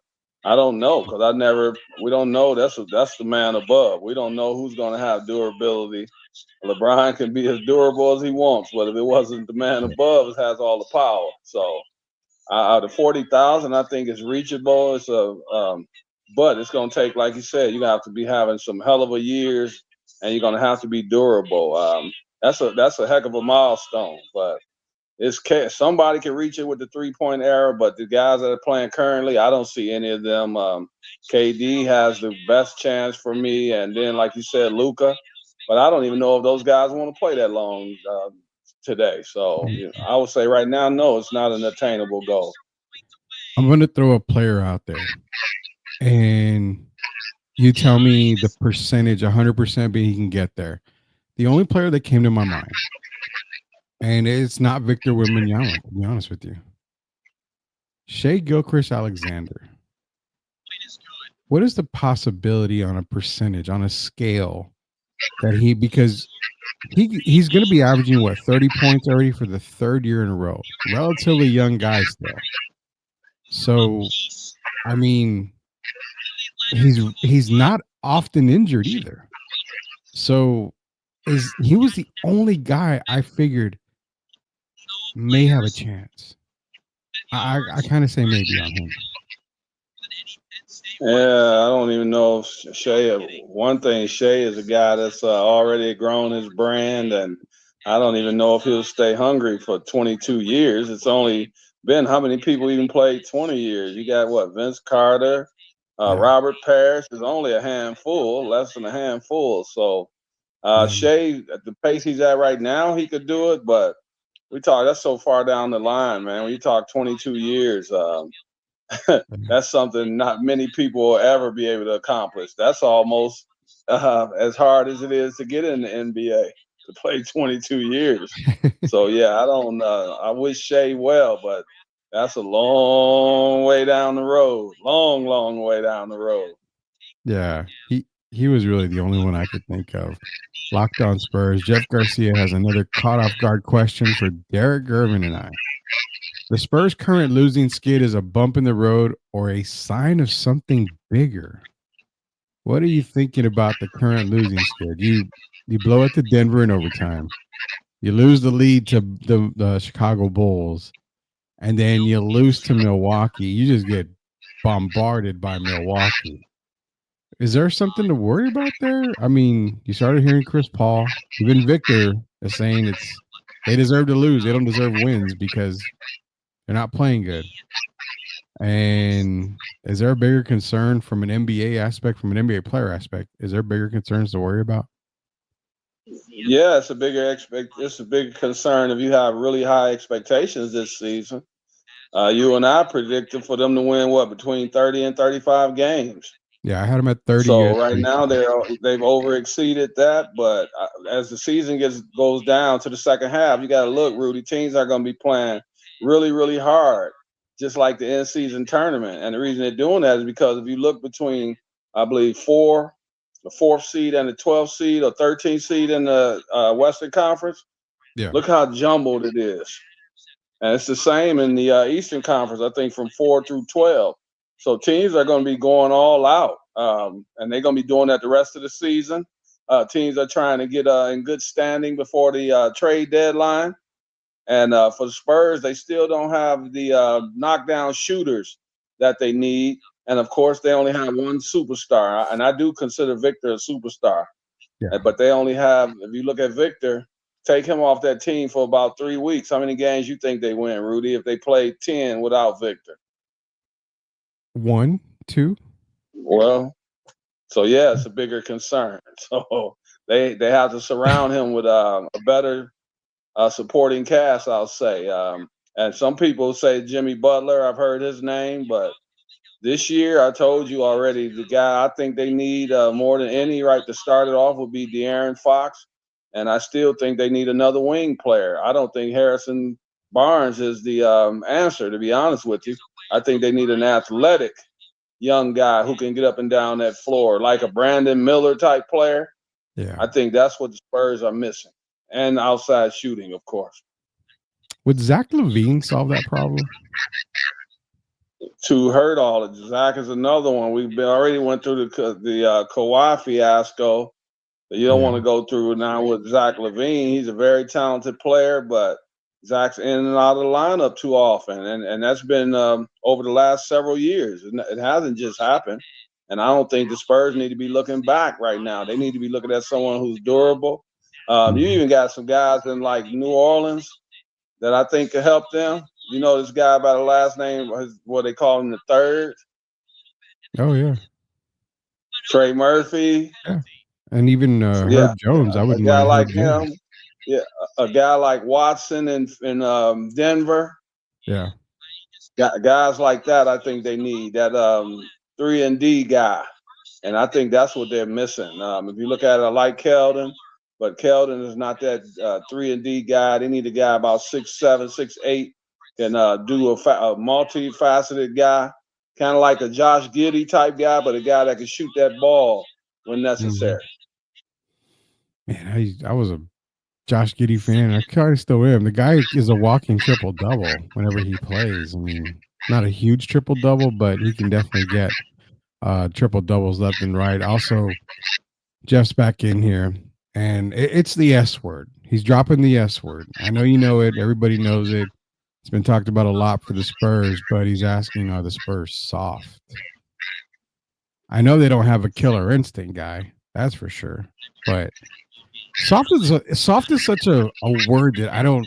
I don't know because we don't know. That's the man above. We don't know who's going to have durability. LeBron can be as durable as he wants, but if it wasn't the man above, it has all the power. So the 40,000, I think is reachable. It's but it's going to take, like you said, you're going to have to be having some hell of a years, and you're going to have to be durable. That's a heck of a milestone, but somebody can reach it with the 3-point era, but the guys that are playing currently, I don't see any of them. KD has the best chance for me, and then like you said, Luka. But I don't even know if those guys want to play that long today. So I would say right now, no, it's not an attainable goal. I'm going to throw a player out there, and you tell me the percentage, 100%, but he can get there. The only player that came to my mind, and it's not Victor Wembanyama, to be honest with you. Shai Gilgeous-Alexander. What is the possibility on a percentage, on a scale that because he's going to be averaging 30 points already for the third year in a row. Relatively young guy still. So, I mean, he's not often injured either. So, he was the only guy I figured may have a chance. I kind of say maybe on him. Yeah, I don't even know if Shai. One thing, Shai is a guy that's already grown his brand, and I don't even know if he'll stay hungry for 22 years. It's only been how many people even played 20 years? You got Vince Carter, Robert Parrish is only a handful, less than a handful. So Shai, at the pace he's at right now, he could do it, but that's so far down the line, man. When you talk 22 years, that's something not many people will ever be able to accomplish. That's almost as hard as it is to get in the NBA, to play 22 years. So, yeah, I wish Shai well, but that's a long way down the road. Long, long way down the road. Yeah, he was really the only one I could think of. Locked on Spurs. Jeff Garcia has another caught off guard question for Derek Gervin and I. The Spurs' current losing skid is a bump in the road or a sign of something bigger. What are you thinking about the current losing skid? You blow it to Denver in overtime. You lose the lead to the Chicago Bulls, and then you lose to Milwaukee. You just get bombarded by Milwaukee. Is there something to worry about there? I mean, you started hearing Chris Paul, even Victor is saying they deserve to lose. They don't deserve wins because they're not playing good. And is there a bigger concern from an NBA aspect, from an NBA player aspect? Is there bigger concerns to worry about? Yeah, it's a bigger concern if you have really high expectations this season. You and I predicted for them to win between 30 and 35 games. Yeah, I had them at 30. So right now they've overexceeded that, but as the season goes down to the second half, you got to look, Rudy. Teams are going to be playing really, really hard, just like the in-season tournament. And the reason they're doing that is because if you look between, I believe, the 4th seed and the 12th seed or 13th seed in the Western Conference, look how jumbled it is. And it's the same in the Eastern Conference, I think, from 4 through 12. So teams are going to be going all out, and they're going to be doing that the rest of the season. Teams are trying to get in good standing before the trade deadline. And for the Spurs, they still don't have the knockdown shooters that they need. And, of course, they only have one superstar. And I do consider Victor a superstar. Yeah. But they only have, if you look at Victor, take him off that team for about 3 weeks. How many games you think they win, Rudy, if they play 10 without Victor? 1, 2. Well, so yeah, it's a bigger concern. So they have to surround him with a better supporting cast, I'll say. And some people say Jimmy Butler. I've heard his name, but this year I told you already, the guy I think they need more than any right to start it off would be De'Aaron Fox, and I still think they need another wing player. I don't think Harrison Barnes is the answer, to be honest with you. I think they need an athletic young guy who can get up and down that floor, like a Brandon Miller type player. Yeah, I think that's what the Spurs are missing, and outside shooting, of course. Would Zach LaVine solve that problem? To hurt all of it. Zach is another one. We've already went through the Kawhi fiasco. You don't want to go through now with Zach LaVine. He's a very talented player, but Zach's in and out of the lineup too often, and that's been over the last several years. It hasn't just happened, and I don't think the Spurs need to be looking back right now. They need to be looking at someone who's durable. You even got some guys in like New Orleans that I think could help them. You know, this guy by the last name, what they call him, the third. Oh yeah. Trey Murphy. Yeah. And even Herb Jones. I A wouldn't guy mind like Herb him. Jones. Yeah, a guy like Watson in Denver. Yeah. Guys like that, I think they need that 3-and-D guy, and I think that's what they're missing. If you look at it, I like Keldon, but Keldon is not that 3-and-D guy. They need a guy about 6'7", 6'8", can do a multifaceted guy, kind of like a Josh Giddey type guy, but a guy that can shoot that ball when necessary. Man, I was a Josh Giddey fan. I kind of still am. The guy is a walking triple-double whenever he plays. I mean, not a huge triple-double, but he can definitely get triple-doubles left and right. Also, Jeff's back in here, and it's the S word. He's dropping the S word. I know you know it. Everybody knows it. It's been talked about a lot for the Spurs, but he's asking, are the Spurs soft? I know they don't have a killer instinct guy. That's for sure. But soft is such a word that I don't,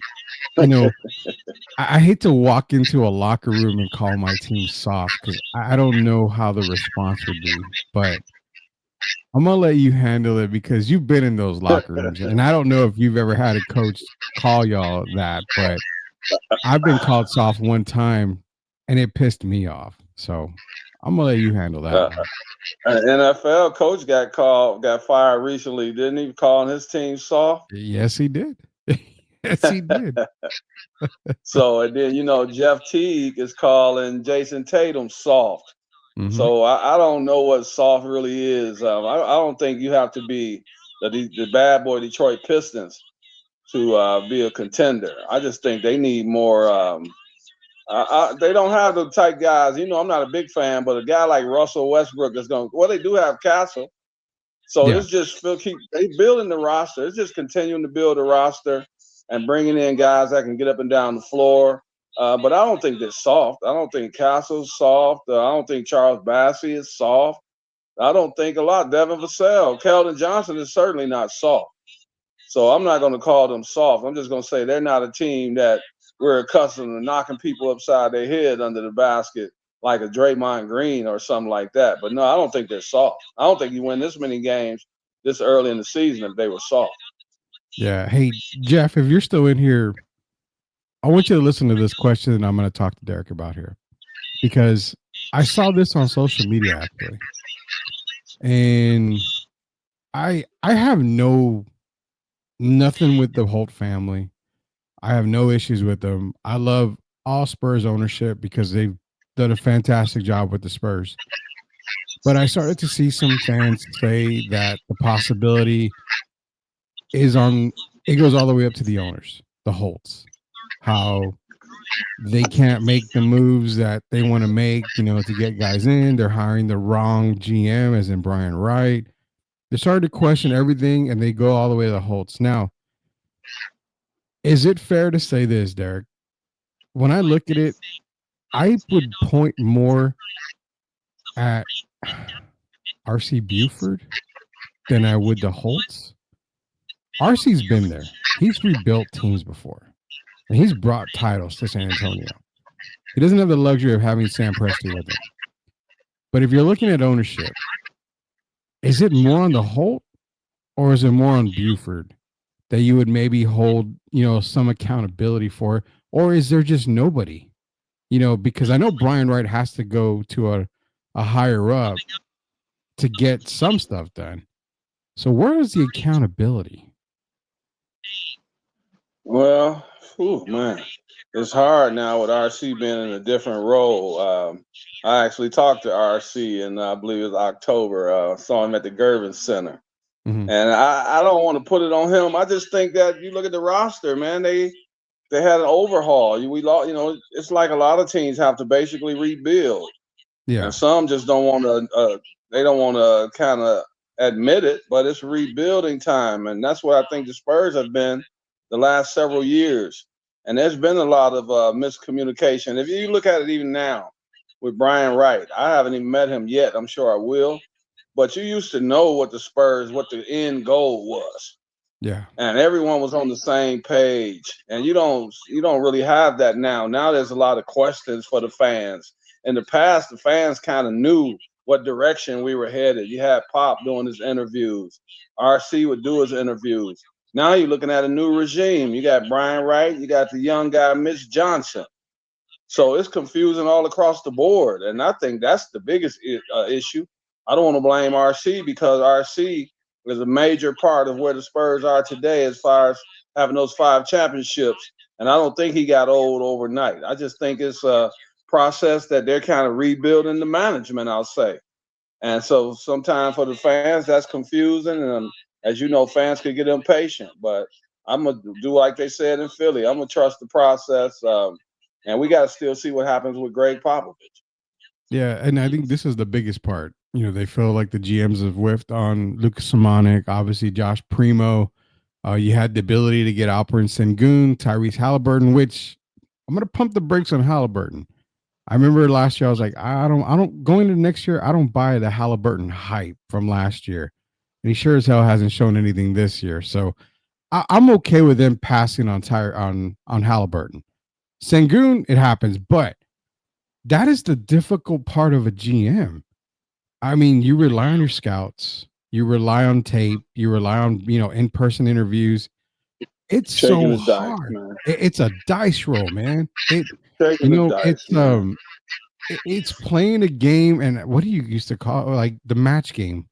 I hate to walk into a locker room and call my team soft because I don't know how the response would be. But I'm going to let you handle it because you've been in those locker rooms. And I don't know if you've ever had a coach call y'all that, but I've been called soft one time and it pissed me off. So I'm going to let you handle that. An NFL coach got fired recently. Didn't he call his team soft? Yes, he did. Yes, he did. So, and then, Jeff Teague is calling Jason Tatum soft. Mm-hmm. So I don't know what soft really is. I don't think you have to be the bad boy Detroit Pistons to be a contender. I just think they need more. They don't have the type guys. I'm not a big fan, but a guy like Russell Westbrook is going. Well, they do have Castle, so it's just they building the roster. It's just continuing to build the roster and bringing in guys that can get up and down the floor. But I don't think they're soft. I don't think Castle's soft. I don't think Charles Bassey is soft. I don't think a lot. Devin Vassell, Keldon Johnson is certainly not soft. So I'm not going to call them soft. I'm just going to say they're not a team that we're accustomed to knocking people upside their head under the basket like a Draymond Green or something like that. But no, I don't think they're soft. I don't think you win this many games this early in the season if they were soft. Yeah. Hey, Jeff, if you're still in here, I want you to listen to this question that I'm going to talk to Derek about here because I saw this on social media actually. And I have nothing with the Holt family. I have no issues with them. I love all Spurs ownership because they've done a fantastic job with the Spurs. But I started to see some fans say that the possibility is it goes all the way up to the owners, the Holts, how they can't make the moves that they want to make, to get guys in. They're hiring the wrong GM, as in Brian Wright. They started to question everything, and they go all the way to the Holts. Now, is it fair to say this, Derek? When I look at it, I would point more at R.C. Buford than I would the Holts. R.C.'s been there. He's rebuilt teams before. And he's brought titles to San Antonio. He doesn't have the luxury of having Sam Presti with him. But if you're looking at ownership, is it more on the Holt or is it more on Buford that you would maybe hold, some accountability for? Or is there just nobody? Because I know Brian Wright has to go to a higher up to get some stuff done. So where is the accountability? Well, man, it's hard now with RC being in a different role. I actually talked to RC in, I believe it was October. Saw him at the Gervin Center. Mm-hmm. And I don't want to put it on him. I just think that you look at the roster, man, they had an overhaul. We lost, it's like a lot of teams have to basically rebuild. Yeah. And some just don't want to, they don't want to kind of admit it, but it's rebuilding time. And that's what I think the Spurs have been the last several years. And there's been a lot of miscommunication. If you look at it even now with Brian Wright, I haven't even met him yet. I'm sure I will. But you used to know what the end goal was. Yeah. And everyone was on the same page. And you don't really have that now. Now there's a lot of questions for the fans. In the past, the fans kind of knew what direction we were headed. You had Pop doing his interviews. RC would do his interviews. Now you're looking at a new regime. You got Brian Wright. You got the young guy, Mitch Johnson. So it's confusing all across the board. And I think that's the biggest issue. I don't want to blame RC because RC is a major part of where the Spurs are today as far as having those 5 championships. And I don't think he got old overnight. I just think it's a process that they're kind of rebuilding the management, I'll say. And so sometimes for the fans, that's confusing. And as you know, fans could get impatient. But I'm going to do like they said in Philly. I'm going to trust the process. And we got to still see what happens with Greg Popovich. Yeah, and I think this is the biggest part. You know, they feel like the GMs have whiffed on Lucas Simonik, obviously Josh Primo. You had the ability to get Alperen Sengun, Tyrese Halliburton, which I'm going to pump the brakes on Halliburton. I remember last year, I was like, I don't going into next year, I don't buy the Halliburton hype from last year. And he sure as hell hasn't shown anything this year. So I'm okay with them passing on Halliburton. Sengun, it happens, but that is the difficult part of a GM. I mean, you rely on your scouts, you rely on tape, you rely on, in-person interviews. It's so hard. It's a dice roll, man. It's playing a game, and what do you used to call it? Like the match game?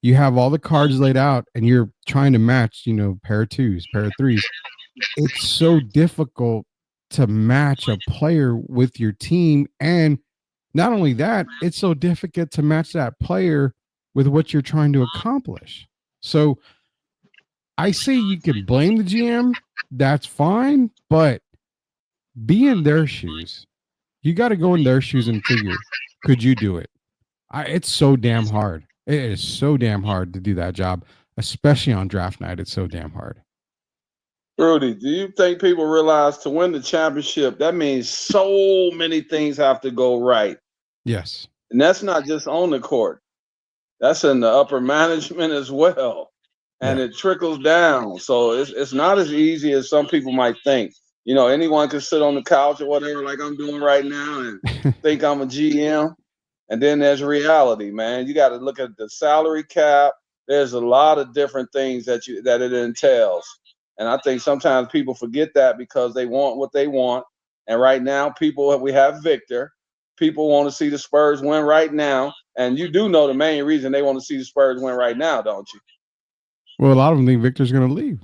You have all the cards laid out, and you're trying to match, pair of 2s, pair of 3s. It's so difficult to match a player with your team, and not only that, it's so difficult to match that player with what you're trying to accomplish. So I say you can blame the GM, that's fine, but be in their shoes. You got to go in their shoes and figure, could you do it? It's so damn hard. It is so damn hard to do that job, especially on draft night. It's so damn hard. Rudy, do you think people realize to win the championship, that means so many things have to go right? Yes. And that's not just on the court. That's in the upper management as well. And it trickles down. So it's not as easy as some people might think. Anyone can sit on the couch or whatever, like I'm doing right now, and think I'm a GM. And then there's reality, man. You got to look at the salary cap. There's a lot of different things that it entails. And I think sometimes people forget that because they want what they want. And right now, we have Victor. People want to see the Spurs win right now. And you do know the main reason they want to see the Spurs win right now, don't you? Well, a lot of them think Victor's going to leave.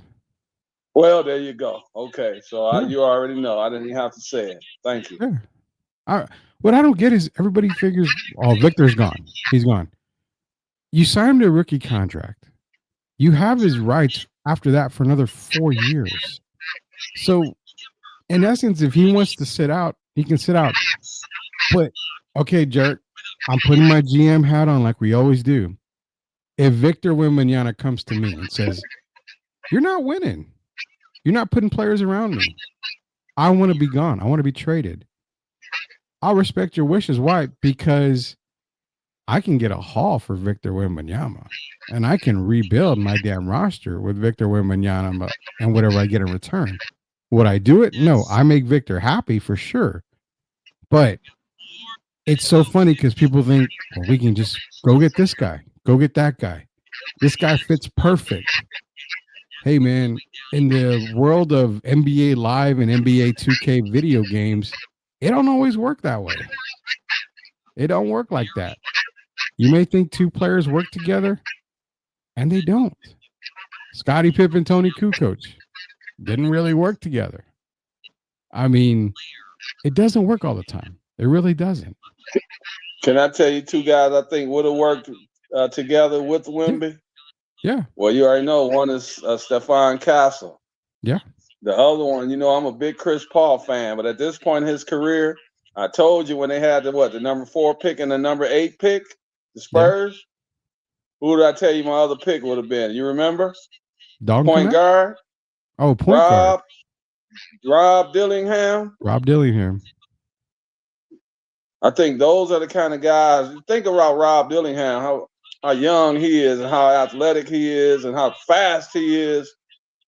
Well, there you go. Okay. So you already know. I didn't even have to say it. Thank you. Yeah. What I don't get is everybody figures, Victor's gone. He's gone. You sign him to a rookie contract. You have his rights after that for another 4 years. So, in essence, if he wants to sit out, he can sit out. But, okay, Jerk, I'm putting my GM hat on like we always do. If Victor Wembanyama comes to me and says, you're not winning. You're not putting players around me. I want to be gone. I want to be traded. I'll respect your wishes. Why? Because I can get a haul for Victor Wembanyama, and I can rebuild my damn roster with Victor Wembanyama and whatever I get in return. Would I do it? No. I make Victor happy for sure. But it's so funny because people think, well, we can just go get this guy, go get that guy. This guy fits perfect. Hey, man, in the world of NBA Live and NBA 2K video games, it don't always work that way. It don't work like that. You may think 2 players work together, and they don't. Scottie Pippen, Tony Kukoc didn't really work together. I mean, it doesn't work all the time. It really doesn't. Can I tell you 2 guys I think would have worked together with Wemby? Yeah. Well, you already know one is Stephon Castle. Yeah. The other one, I'm a big Chris Paul fan, but at this point in his career, I told you when they had the number 4 pick and the number 8 pick, the Spurs. Yeah. Who did I tell you my other pick would have been? You remember? Point guard. Oh, point guard. Rob Dillingham. Rob Dillingham. I think those are the kind of guys. Think about Rob Dillingham, how young he is and how athletic he is and how fast he is.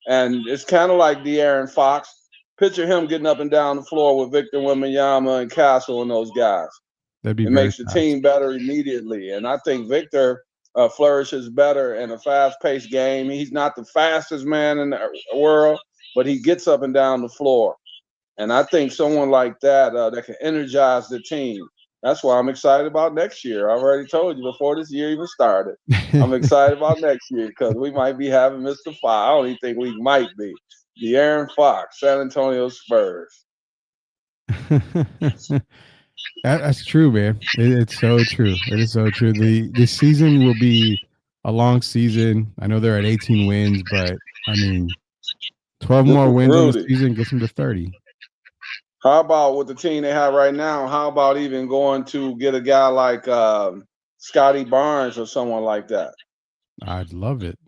And it's kind of like De'Aaron Fox. Picture him getting up and down the floor with Victor Wembanyama and Castle and those guys. That'd be it makes the team better immediately. And I think Victor flourishes better in a fast-paced game. He's not the fastest man in the world, but he gets up and down the floor. And I think someone like that that can energize the team. That's why I'm excited about next year. I already told you before this year even started. I'm excited about next year because we might be having Mr. Fox. I don't even think we might be. De'Aaron Fox, San Antonio Spurs. That's true, man. It's so true. It is so true. The season will be a long season. I know they're at 18 wins, but I mean, 12 more wins in the season gets them to 30. How about with the team they have right now? How about even going to get a guy like Scotty Barnes or someone like that? I'd love it.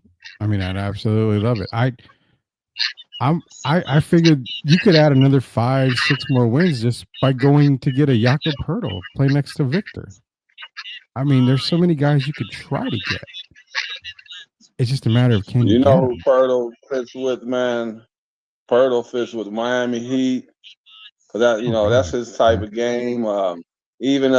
I mean, I'd absolutely love it. I figured you could add another 5-6 more wins just by going to get a Jakob Poeltl play next to Victor. I mean, there's so many guys you could try to get. It's just a matter of can you know who Poeltl fits with, man? Poeltl fits with Miami Heat. That that's his type of game. Even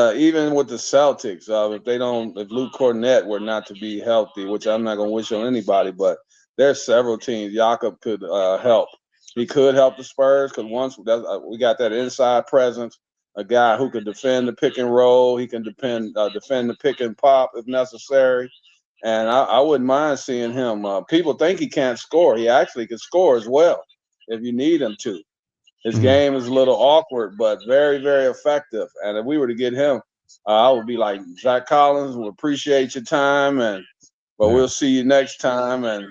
with the Celtics, if Luke Cornett were not to be healthy, which I'm not gonna wish on anybody, but there's several teams Jakob could help. He could help the Spurs because once we got that inside presence, a guy who could defend the pick and roll. He can defend the pick and pop if necessary, and I wouldn't mind seeing him. People think he can't score. He actually can score as well if you need him to. His game is a little awkward, but very, very effective. And if we were to get him, I would be like, Zach Collins, we appreciate your time, but we'll see you next time. And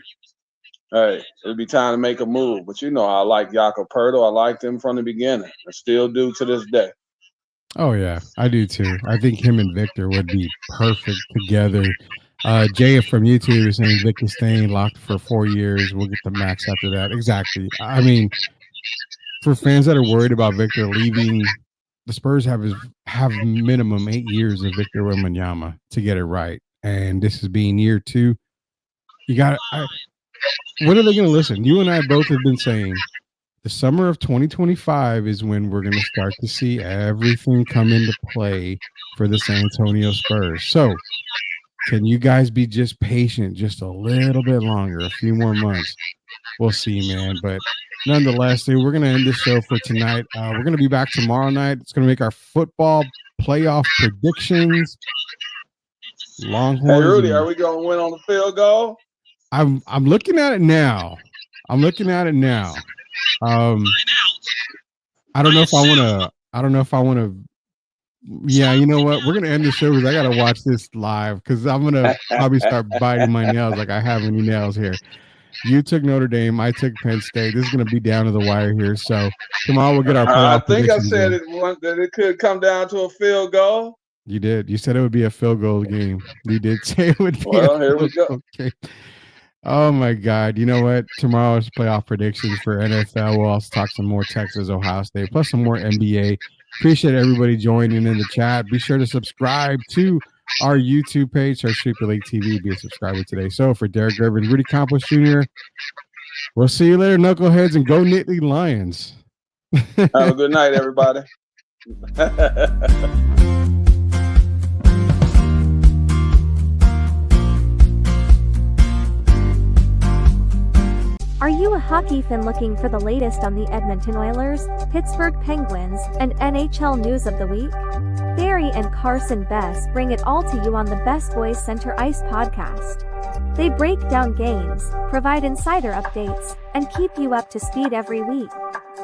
hey, it'll be time to make a move. But I like Jakob Poeltl. I liked him from the beginning. I still do to this day. Oh yeah, I do too. I think him and Victor would be perfect together. Jay from YouTube is saying Victor's staying locked for 4 years. We'll get the max after that. Exactly. I mean, for fans that are worried about Victor leaving, the Spurs have minimum 8 years of Victor Wembanyama to get it right, and this is being year 2. You got. When are they going to listen? You and I both have been saying the summer of 2025 is when we're going to start to see everything come into play for the San Antonio Spurs. So, can you guys be just patient, just a little bit longer, a few more months? We'll see, man. But nonetheless, dude, we're going to end this show for tonight. We're going to be back tomorrow night. It's going to make our football playoff predictions. Longhorns. Hey, Rudy, are we going to win on the field goal? I'm looking at it now. I don't know if I want to. Yeah, you know what? We're going to end the show because I got to watch this live because I'm going to probably start biting my nails like I have any nails here. You took Notre Dame. I took Penn State. This is going to be down to the wire here. So tomorrow we'll get our playoff. I think I said that it could come down to a field goal. You did. You said it would be a field goal game. You did say it would be. Well, here we go. Okay. Oh my God. You know what? Tomorrow's playoff predictions for NFL. We'll also talk some more Texas, Ohio State, plus some more NBA. Appreciate everybody joining in the chat. Be sure to subscribe to our YouTube page, our Sweep the League TV. Be a subscriber today. So for Derek Gervin, Rudy Campos Jr., we'll see you later, Knuckleheads, and go Nittany Lions. Have a good night, everybody. Are you a hockey fan looking for the latest on the Edmonton Oilers, Pittsburgh Penguins, and NHL news of the week? Barry and Carson Best bring it all to you on the Best Boys Center Ice podcast. They break down games, provide insider updates, and keep you up to speed every week.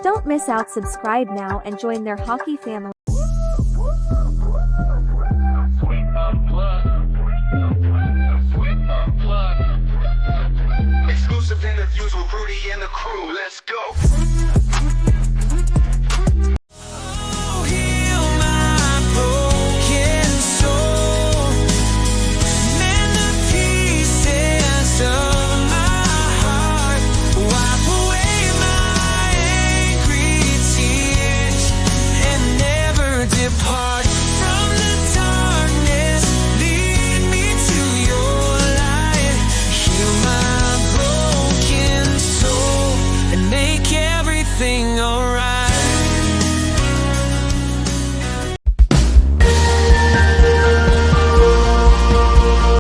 Don't miss out. Subscribe now and join their hockey family. Exclusive interviews with Rudy and the crew. Let's